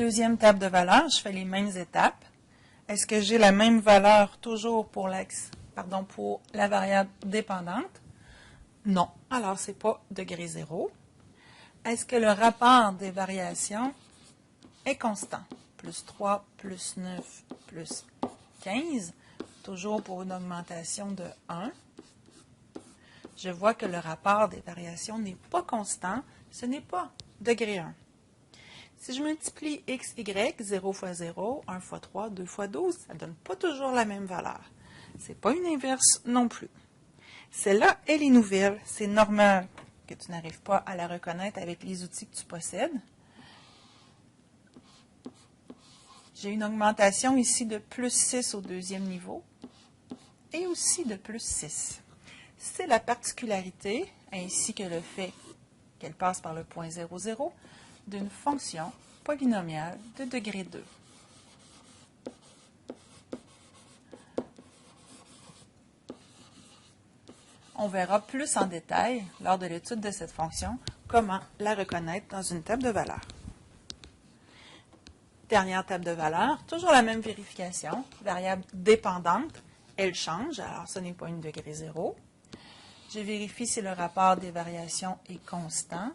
deuxième table de valeur, je fais les mêmes étapes. Est-ce que j'ai la même valeur toujours pour la variable dépendante? Non. Alors, ce n'est pas degré 0. Est-ce que le rapport des variations est constant? Plus 3, plus 9, plus 15. Toujours pour une augmentation de 1. Je vois que le rapport des variations n'est pas constant. Ce n'est pas degré 1. Si je multiplie x, y, 0 fois 0, 1 fois 3, 2 fois 12, ça ne donne pas toujours la même valeur. Ce n'est pas une inverse non plus. Celle-là, elle est nouvelle. C'est normal que tu n'arrives pas à la reconnaître avec les outils que tu possèdes. J'ai une augmentation ici de plus 6 au deuxième niveau et aussi de plus 6. C'est la particularité, ainsi que le fait qu'elle passe par le point 0, 0, d'une fonction polynomiale de degré 2. On verra plus en détail, lors de l'étude de cette fonction, comment la reconnaître dans une table de valeurs. Dernière table de valeurs, toujours la même vérification. Variable dépendante, elle change, alors ce n'est pas une degré 0. Je vérifie si le rapport des variations est constant.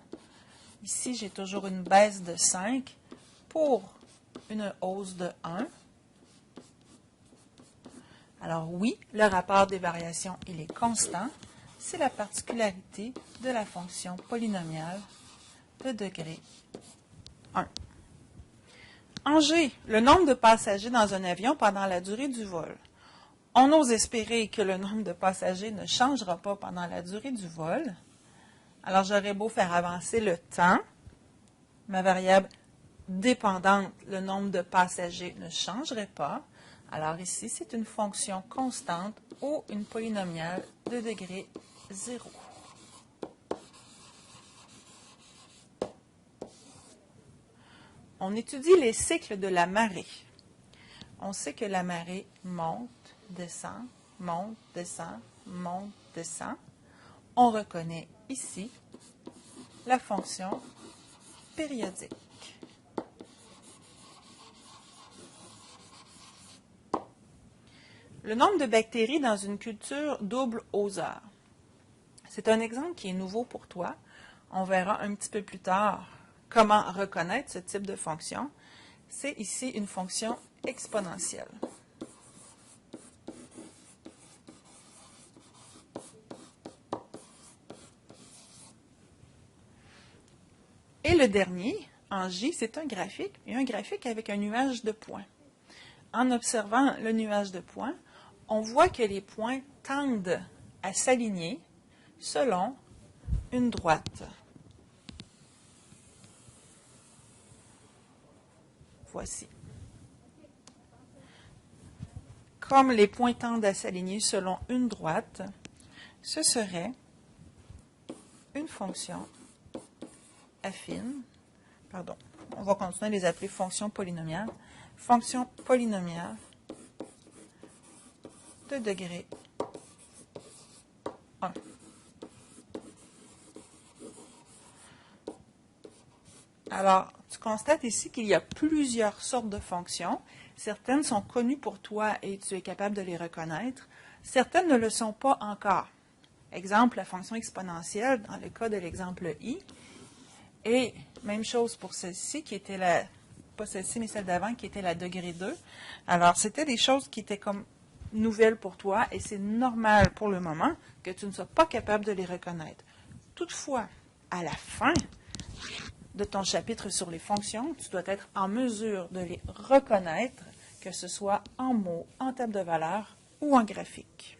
Ici, j'ai toujours une baisse de 5 pour une hausse de 1. Alors oui, le rapport des variations, il est constant. C'est la particularité de la fonction polynomiale de degré 1. En G, le nombre de passagers dans un avion pendant la durée du vol. On ose espérer que le nombre de passagers ne changera pas pendant la durée du vol. Alors, j'aurais beau faire avancer le temps. Ma variable dépendante, le nombre de passagers, ne changerait pas. Alors ici, c'est une fonction constante ou une polynomiale de degré 0. On étudie les cycles de la marée. On sait que la marée monte, descend, monte, descend, monte, descend. On reconnaît ici la fonction périodique. Le nombre de bactéries dans une culture double aux heures. C'est un exemple qui est nouveau pour toi. On verra un petit peu plus tard comment reconnaître ce type de fonction. C'est ici une fonction exponentielle. Et le dernier, en J, c'est un graphique, et un graphique avec un nuage de points. En observant le nuage de points, on voit que les points tendent à s'aligner selon une droite. Voici. Comme les points tendent à s'aligner selon une droite, ce serait une fonction affine, on va continuer à les appeler fonctions polynomiales, fonction polynomiale de degré 1. Alors, tu constates ici qu'il y a plusieurs sortes de fonctions. Certaines sont connues pour toi et tu es capable de les reconnaître. Certaines ne le sont pas encore. Exemple, la fonction exponentielle, dans le cas de l'exemple I. Et même chose pour celle-ci, qui était pas celle-ci, mais celle d'avant, qui était la degré 2. Alors, c'était des choses qui étaient comme nouvelles pour toi et c'est normal pour le moment que tu ne sois pas capable de les reconnaître. Toutefois, à la fin de ton chapitre sur les fonctions, tu dois être en mesure de les reconnaître, que ce soit en mots, en table de valeurs ou en graphique.